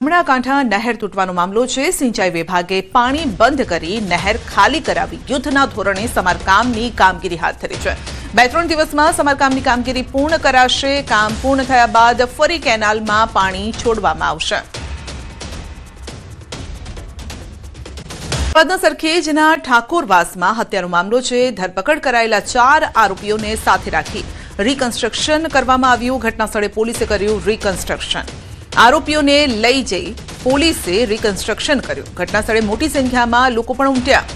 કાંઠા નહેર તૂટવાનો મામલો છે। સિંચાઈ વિભાગે પાણી બંધ કરી નહેર ખાલી કરાવી યુદ્ધના ધોરણે સમારકામની કામગીરી હાથ ધરી છે। 2-3 દિવસમાં સમારકામની કામગીરી પૂર્ણ કરાશે। કામ પૂર્ણ થયા બાદ ફરી કેનાલમાં પાણી છોડવામાં આવશે। અમદાવાદના સરખેજના ઠાકોરવાસમાં હત્યાનો મામલો છે। ધરપકડ કરાયેલા 4 આરોપીઓને સાથે રાખી રીકન્સ્ટ્રક્શન કરવામાં આવ્યું। ઘટના સ્થળે પોલીસે કર્યું રીકન્સ્ટ્રક્શન। આરોપીઓને લઈ જઈ પોલીસે રીકન્સ્ટ્રક્શન કર્યું। ઘટના સ્થળે મોટી સંખ્યામાં લોકો પણ ઉમટ્યા।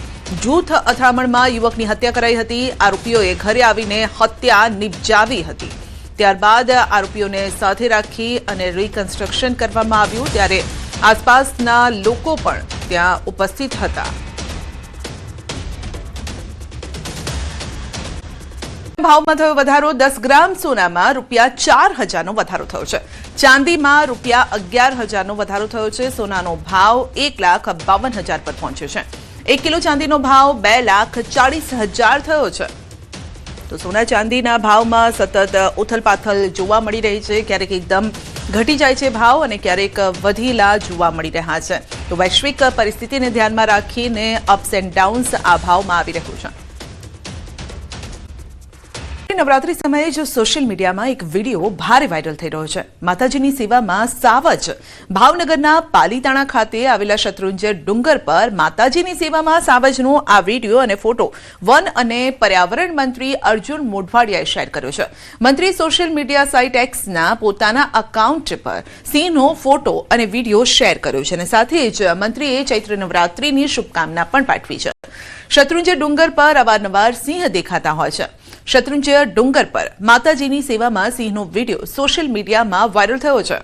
જૂથ અથડામણમાં યુવકની હત્યા કરાઈ હતી। આરોપીઓએ ઘરે આવીને હત્યા નિપજાવી હતી। ત્યારબાદ આરોપીઓને સાથે રાખી અને રીકન્સ્ટ્રક્શન કરવામાં આવ્યું। ત્યારે આસપાસના લોકો પણ ત્યાં ઉપસ્થિત હતા। ભાવમાં થયો વધારો। 10 ગ્રામ સોનામાં ₹4,000નો વધારો થયો છે। ચાંદીમાં ₹11,000નો વધારો થયો છે। સોનાનો ભાવ 1,52,000 પર પહોંચ્યો છે। 1 કિલો ચાંદીનો ભાવ 2,40,000 થયો છે। તો સોના ચાંદીના ભાવમાં સતત ઉથલપાથલ જોવા મળી રહી છે। ક્યારેક એકદમ ઘટી જાય છે ભાવ અને ક્યારેક વધેલા જોવા મળી રહ્યા છે। તો વૈશ્વિક પરિસ્થિતિને ધ્યાનમાં રાખીને અપ્સ એન્ડ ડાઉન્સ આ ભાવમાં આવી રહ્યું છે। નવરાત્રી સમયે જ સોશિયલ મીડિયામાં એક વિડીયો ભારે વાયરલ થઈ રહ્યો છે। માતાજીની સેવામાં સાવજ ભાવનગરના પાલીતાણા ખાતે આવેલા શત્રુંજય ડુંગર પર માતાજીની સેવામાં સાવજનો આ વિડીયો અને ફોટો વન અને પર્યાવરણ મંત્રી અર્જુન મોઢવાડિયાએ શેર કર્યો છે। મંત્રી સોશિયલ મીડિયા સાઇટ એક્સના પોતાના એકાઉન્ટ પર સિંહનો ફોટો અને વિડીયો શેર કર્યો છે અને સાથે જ મંત્રીએ ચૈત્ર નવરાત્રીની શુભકામના પણ પાઠવી છે। શત્રુંજય ડુંગર પર અવારનવાર સિંહ દેખાતા હોય છે। શત્રુંજય ડુંગર પર માતાજીની સેવામાં સિંહનો વિડીયો સોશિયલ મીડિયામાં વાયરલ થયો છે।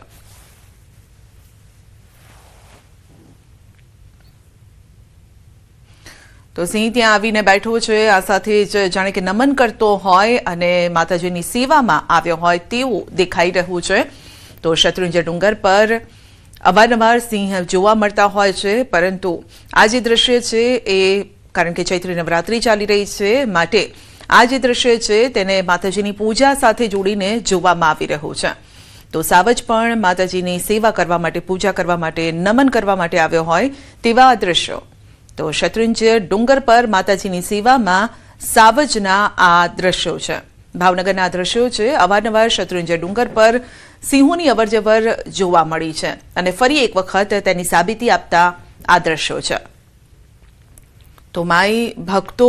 તો સિંહ ત્યાં આવીને બેઠો છે। આ સાથે જ જાણે કે નમન કરતો હોય અને માતાજીની સેવામાં આવ્યો હોય તેવું દેખાઈ રહ્યું છે। તો શત્રુંજય ડુંગર પર અવારનવાર સિંહ જોવા મળતા હોય છે, પરંતુ આ જે દ્રશ્ય છે એ કારણ કે ચૈત્રી નવરાત્રી ચાલી રહી છે માટે આ જે દ્રશ્ય છે તેને માતાજીની પૂજા સાથે જોડીને જોવામાં આવી રહ્યું છે। તો સાવજ પણ માતાજીની સેવા કરવા માટે, પૂજા કરવા માટે, નમન કરવા માટે આવ્યો હોય તેવા દ્રશ્યો। તો શત્રુંજય ડુંગર પર માતાજીની સેવામાં સાવજના આ દ્રશ્યો છે। ભાવનગરના આ દ્રશ્યો છે। અવારનવાર શત્રુંજય ડુંગર પર સિંહોની અવરજવર જોવા મળી છે અને ફરી એક વખત તેની સાબિતી આપતા આ દ્રશ્યો છે। તો માઈ ભક્તો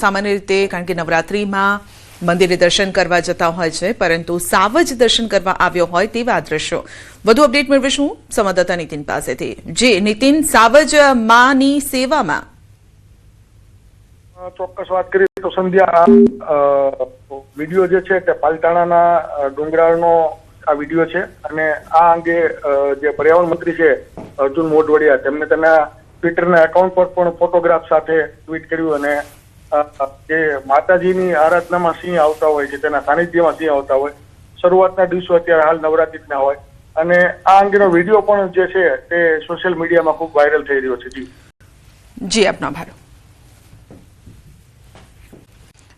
સામાન્ય રીતે કારણ કે નવરાત્રીમાં મંદિરે દર્શન કરવા જતા હોય છે, પરંતુ સાવજ દર્શન કરવા આવ્યો હોય તેવા દ્રશ્યો। વધુ અપડેટ મેળવીશું સંવાદદાતા નીતિન પાસેથી। જે નીતિન, સાવજ માની સેવામાં ચોક્કસ વાત કરીએ તો સંધ્યા વિડીયો જે છે તે પાલતાણાના ડુંગરાળનો આ વિડીયો છે અને આ અંગે જે પર્યાવરણ મંત્રી છે અર્જુન મોઢવાડિયા તેમને તેના ટ્વિટરના એકાઉન્ટ પર પણ ફોટોગ્રાફ સાથે ટ્વીટ કર્યું અને જે માતાજીની આરાધનામાં સિંહ આવતા હોય છે, તેના સાનિધ્યમાં સિંહ આવતા હોય, શરૂઆતના દિવસો અત્યારે હાલ નવરાત્રીના હોય અને આ અંગેનો વિડીયો પણ જે છે તે સોશિયલ મીડિયામાં ખૂબ વાયરલ થઈ રહ્યો છે। જી આપનો આભાર।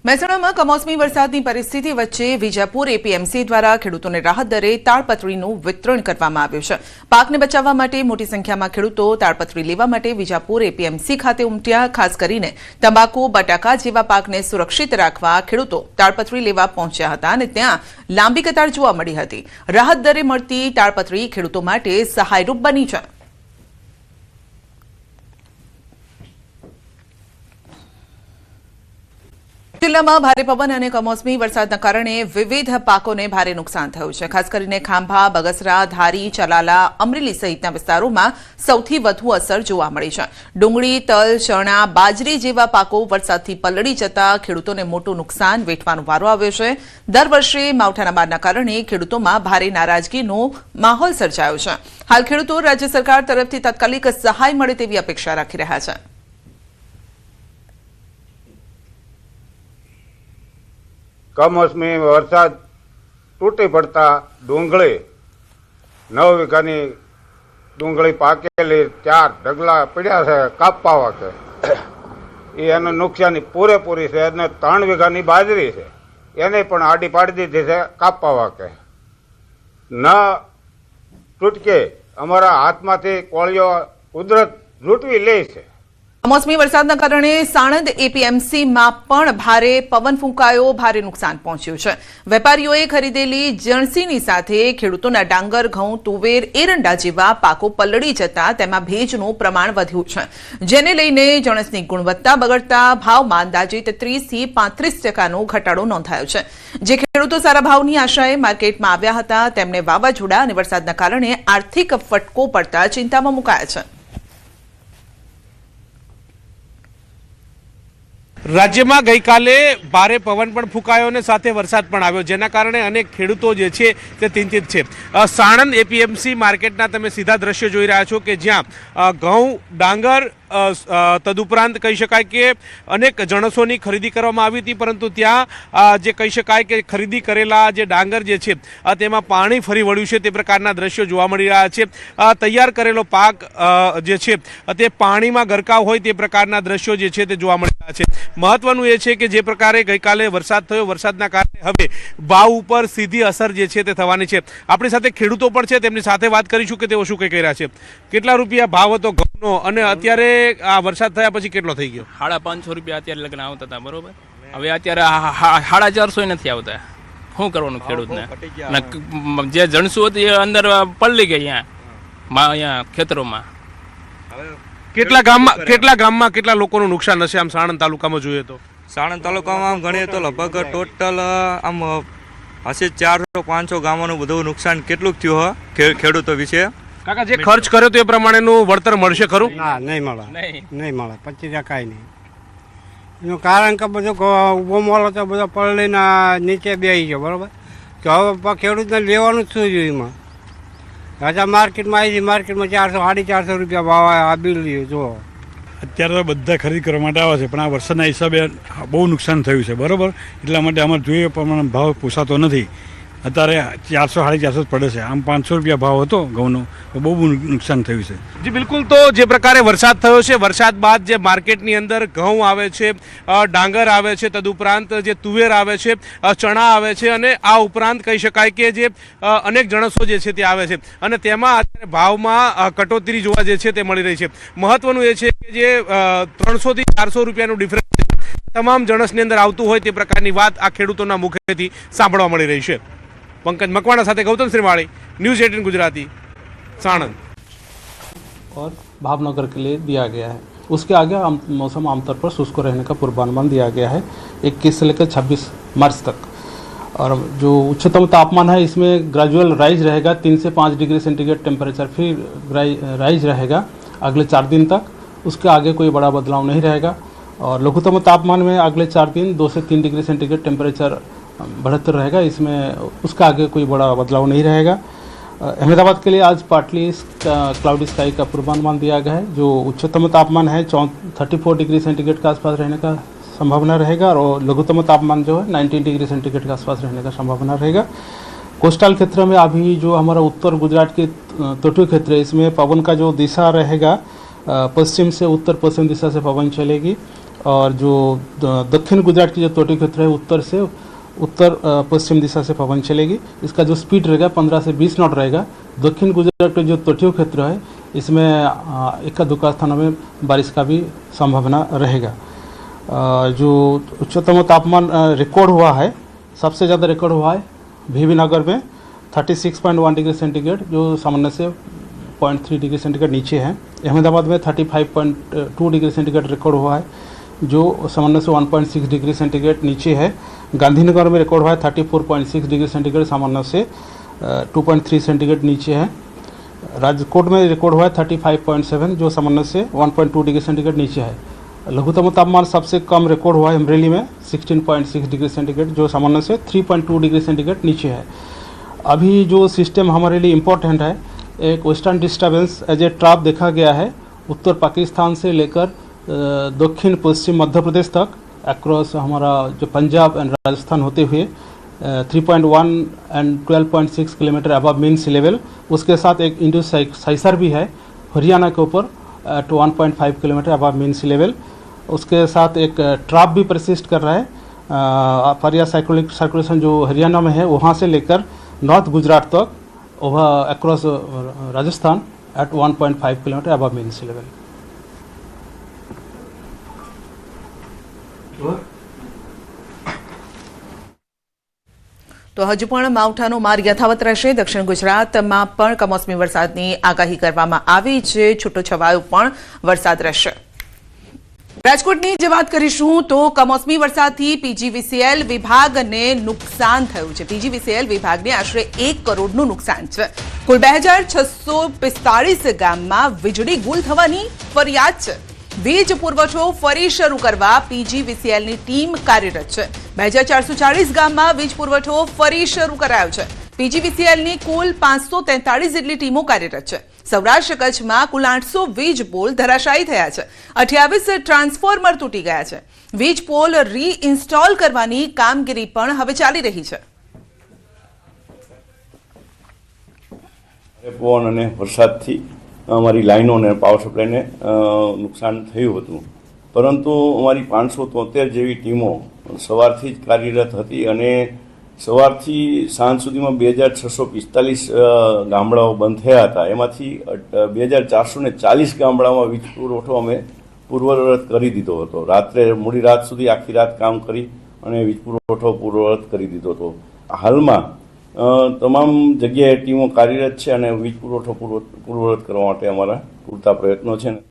મહેસાણામાં કમોસમી વરસાદની પરિસ્થિતિ વચ્ચે વિજાપુર એપીએમસી દ્વારા ખેડૂતોને રાહત દરે તાડપત્રીનું વિતરણ કરવામાં આવ્યું છે। પાકને બચાવવા માટે મોટી સંખ્યામાં ખેડૂતો તાડપત્રી લેવા માટે વિજાપુર એપીએમસી ખાતે ઉમટ્યા। ખાસ કરીને તંબાકુ, બટાકા જેવા પાકને સુરક્ષિત રાખવા ખેડૂતો તાડપત્રી લેવા પહોંચ્યા હતા અને ત્યાં લાંબી કતાર જોવા મળી હતી। રાહત દરે મળતી તાડપત્રી ખેડૂતો માટે સહાયરૂપ બની છે। જિલ્લામાં ભારે પવન અને કમોસમી વરસાદના કારણે વિવિધ પાકોને ભારે નુકસાન થયું છે। ખાસ કરીને ખાંભા, બગસરા, ધારી, ચલાલા, અમરેલી સહિતના વિસ્તારોમાં સૌથી વધુ અસર જોવા મળી છે। ડુંગળી, તલ, ચણા, બાજરી જેવા પાકો વરસાદથી પલળી જતા ખેડૂતોને મોટું નુકસાન વેઠવાનો વારો આવ્યો છે। દર વર્ષે માવઠાના મારના કારણે ખેડૂતોમાં ભારે નારાજગીનો માહોલ સર્જાયો છે। હાલ ખેડૂતો રાજ્ય સરકાર તરફથી તાત્કાલિક સહાય મળે તેવી અપેક્ષા રાખી રહ્યા છે। કમોસમી વરસાદ તૂટી પડતા ડુંગળી 9 વીઘાની ડુંગળી પાકેલી 4 ઢગલા પડ્યા છે કાપવા વાકે એનું નુકસાની પૂરેપૂરી છે અને 3 વીઘાની બાજરી છે એને પણ આડી પાડી દીધી છે કાપવા વાકે। ન તૂટકે અમારા હાથમાંથી કોળીઓ કુદરત લૂંટવી લે છે. કમોસમી વરસાદના કારણે સાણંદ એપીએમસીમાં પણ ભારે પવન ફૂંકાયો, ભારે નુકસાન પહોંચ્યું છે. વેપારીઓએ ખરીદેલી જણસીની સાથે ખેડૂતોના ડાંગર, ઘઉં, તુવેર, એરંડા જેવા પાકો પલળી જતા તેમાં ભેજનું પ્રમાણ વધ્યું છે, જેને લઈને જણસની ગુણવત્તા બગડતા ભાવમાં અંદાજે 33 થી 35% ઘટાડો નોંધાયો છે. જે ખેડૂતો સારા ભાવની આશાએ માર્કેટમાં આવ્યા હતા તેમને વાવાઝોડા અને વરસાદના કારણે આર્થિક ફટકો પડતા ચિંતામાં મુકાયા છે. રાજ્યમાં ગઈકાલે ભારે પવન પણ ફૂંકાયો અને સાથે વરસાદ પણ આવ્યો, જેના કારણે અનેક ખેડૂતો જે છે તે ચિંતિત છે. સાણંદ એપીએમસી માર્કેટના તમે સીધા દ્રશ્યો જોઈ રહ્યા છો કે જ્યાં ઘઉં, ડાંગર, તદુપરાંત કહી શકાય કે અનેક જણસોની ખરીદી કરવામાં આવી હતી, પરંતુ ત્યાં જે કહી શકાય કે ખરીદી કરેલા જે ડાંગર જે છે તેમાં પાણી ફરી વળ્યું છે તે પ્રકારના દ્રશ્યો જોવા મળી રહ્યા છે. તૈયાર કરેલો પાક જે છે તે પાણીમાં ગરકાવ હોય તે પ્રકારના દ્રશ્યો જે છે તે જોવા મળી રહ્યા છે. મહત્વનું એ છે કે જે પ્રકારે ગઈકાલે વરસાદ થયો, વરસાદના કારણે હવે ભાવ ઉપર સીધી અસર જે છે તે થવાની છે. આપણી સાથે ખેડૂતો પણ છે, તેમની સાથે વાત કરીશું કે તેઓ શું કહી રહ્યા છે. કેટલા રૂપિયા ભાવ હતો ઘઉંનો અને અત્યારે આ વરસાદ થયા પછી કેટલો થઈ ગયો? 550 રૂપિયા અત્યારે લગ્ન આવતા હતા, બરોબર. હવે અત્યારે 450 નથી આવતા. શું કરવાનું ખેડૂતને? જે જણસું હતી એ અંદર પલળી ગઈ અહીંયા ખેતરોમાં. કેટલા ગામમાં કેટલા લોકોનું નુકસાન હશે આમ સાણંદ તાલુકામાં જોઈએ તો? સાણંદ તાલુકામાં આમ ગણીએ તો લગભગ ટોટલ આમ હશે 400-500 ગામોનું બધું નુકસાન કેટલું થયું ખેડૂતો વિશે. કાકા, જે ખર્ચ કર્યો તો એ પ્રમાણેનું વળતર મળશે ખરું? ના, નહીં મળે. નહીં મળે 25% કાંઈ નહીં. એનું કારણ કે બધું ઊભો મોલ હતો બધો પલળીને નીચે બેસી ગયો, બરાબર. તો હવે ખેડૂતને લેવાનું જ શું જોઈએ એમાં? રાજા માર્કેટમાં આવી છે, માર્કેટમાં 400-450 રૂપિયા ભાવ આ બિલ લ્યો જુઓ. અત્યારે તો બધા ખરીદ કરવા માટે આવે છે, પણ આ વરસાદના હિસાબે બહુ નુકસાન થયું છે, બરાબર. એટલા માટે અમારે જોઈએ પ્રમાણે ભાવ પોસાતો નથી. અત્યારે 400-450 જ પડે છે. આમ 500 રૂપિયા ભાવ હતો ઘઉંનો, તો બહુ નુકસાન થયું છે. જી બિલકુલ. તો જે પ્રકારે વરસાદ થયો છે, વરસાદ બાદ જે માર્કેટની અંદર ઘઉં આવે છે, ડાંગર આવે છે, તદુપરાંત જે તુવેર આવે છે, ચણા આવે છે અને આ ઉપરાંત કહી શકાય કે જે અનેક જણસો જે છે તે આવે છે અને તેમાં અત્યારે ભાવમાં કટોતરી જોવા જે છે તે મળી રહી છે. મહત્વનું એ છે કે જે 300 થી 400 રૂપિયાનું ડિફરન્સ તમામ જણસની અંદર આવતું હોય તે પ્રકારની વાત આ ખેડૂતોના મુખેથી સાંભળવા મળી રહી છે. पंकज मकवाणा साथे गौतम श्रीमाળી, न्यूज़ 18 गुजराती, साणंद। और भावनगर के लिए दिया गया है। उसके आगे मौसम आमतौर पर शुष्क रहने का पूर्वानुमान दिया गया है 21 से लेकर 26 मार्च तक। और जो उच्चतम तापमान है इसमें ग्रेजुअल राइज रहेगा, 3 से 5 डिग्री सेंटीग्रेड टेम्परेचर फिर राइज रहेगा अगले 4 दिन तक। उसके आगे कोई बड़ा बदलाव नहीं रहेगा। और लघुतम तापमान में अगले 4 दिन 2 से 3 डिग्री सेंटीग्रेड टेम्परेचर बढ़तर रहेगा, इसमें उसका आगे कोई बड़ा बदलाव नहीं रहेगा। अहमदाबाद के लिए आज पार्टली क्लाउडी स्काई का पूर्वानुमान दिया गया है। जो उच्चतम तापमान है 34 डिग्री सेंटीग्रेड के आसपास रहने का संभावना रहेगा और लघुतम तापमान जो है 19 डिग्री सेंटीग्रेड के आसपास रहने का संभावना रहेगा। कोस्टल क्षेत्र में अभी जो हमारा उत्तर गुजरात के तटीय क्षेत्र है इसमें पवन का जो दिशा रहेगा पश्चिम से उत्तर पश्चिम दिशा से पवन चलेगी। और जो दक्षिण गुजरात की जो तटीय क्षेत्र है उत्तर से उत्तर पश्चिम दिशा से पवन चलेगी। इसका जो स्पीड रहेगा 15 से 20 नॉट रहेगा। दक्षिण गुजरात के जो तटीय क्षेत्र है इसमें इक्का दुक्का स्थानों में बारिश का भी संभावना रहेगा। जो उच्चतम तापमान रिकॉर्ड हुआ है, सबसे ज़्यादा रिकॉर्ड हुआ है भीवी नगर में 36.1 डिग्री सेंटीग्रेड, जो सामान्य से 0.3 डिग्री सेंटीग्रेड नीचे है। अहमदाबाद में 35.2 डिग्री सेंटीग्रेड रिकॉर्ड हुआ है, जो सामान्य से 1.6 डिग्री सेंटीग्रेड नीचे है। गांधीनगर में रिकॉर्ड हुआ है 34.6 डिग्री सेंटीग्रेड, सामान्य से 2.3 सेंटीग्रेड नीचे है। राजकोट में रिकॉर्ड हुआ है 35.7, जो सामान्य से 1.2 डिग्री सेंटीग्रेड नीचे है। लघुतम तापमान सबसे कम रिकॉर्ड हुआ है अमरेली में 16.6 डिग्री सेंटीग्रेड, जो सामान्य से 3.2 डिग्री सेंटीग्रेड नीचे है। अभी जो सिस्टम हमारे लिए इम्पोर्टेंट है, एक western disturbance as a trap देखा गया है उत्तर पाकिस्तान से लेकर दक्षिण पश्चिम मध्य प्रदेश तक अक्रॉस हमारा जो पंजाब एंड राजस्थान होते हुए 3.1 and 12.6 kilometre above mean sea level. उसके साथ एक इंडो साइसर भी है हरियाणा के ऊपर to 1.5 kilometre above mean sea level. उसके साथ एक ट्रैप भी परसिस्ट कर रहा है। फरिया साइक्लोनिक सर्कुलेशन जो हरियाणा में है वहाँ से लेकर नॉर्थ गुजरात तक over across Rajasthan at 1.5 kilometer above mean sea level. તો હજુ પણ માવઠાનો માર યથાવત રહેશે. દક્ષિણ ગુજરાતમાં પણ કમોસમી વરસાદની આગાહી કરવામાં આવી છે. છૂટોછવાયો પણ વરસાદ રહેશે. રાજકોટની જે વાત કરીશું તો કમોસમી વરસાદથી પીજીવીસીએલ વિભાગને નુકસાન થયું છે. પીજીવીસીએલ વિભાગને આશરે 1 કરોડનું નુકસાન છે. કુલ 2645 ગામમાં વીજળી ગુલ થવાની ફરિયાદ છે. વીજ પુરવઠો ફરી શરૂ કરવા પીજીવીસીએલની ટીમ કાર્યરત છે. 2440 ગામમાં વીજ પુરવઠો ફરી શરૂ કરાયો છે. પીજીવીસીએલની કુલ 543 જેટલી ટીમો કાર્યરત છે. સૌરાષ્ટ્ર કચ્છમાં કુલ 800 વીજ પોલ ધરાશાયી થયા છે. 28 ટ્રાન્સફોર્મર તૂટી ગયા છે. વીજ પોલ રીઇન્સ્ટોલ કરવાની કામગીરી પણ હવે ચાલી રહી છે. પવન અને વરસાદથી અમારી લાઈનો અને પાવર સપ્લાયને નુકસાન થયું હતું, પરંતુ અમારી 573 જેવી ટીમો સવારથી જ કાર્યરત હતી અને સવારથી સાંજ સુધીમાં 2645 ગામડાઓ બંધ થયા હતા. એમાંથી 2440 ગામડાઓમાં વીજ પુરવઠો અમે પૂર્વવત કરી દીધો હતો. રાત્રે મોડી રાત સુધી આખી રાત કામ કરી અને વીજ પુરવઠો પૂર્વવત કરી દીધો હતો. હાલમાં તમામ જગ્યાએ ટીમો કાર્યરત છે અને વીજ પુરવઠો પૂર્વવત કરવા માટે અમારા પૂરતા પ્રયત્નો છે.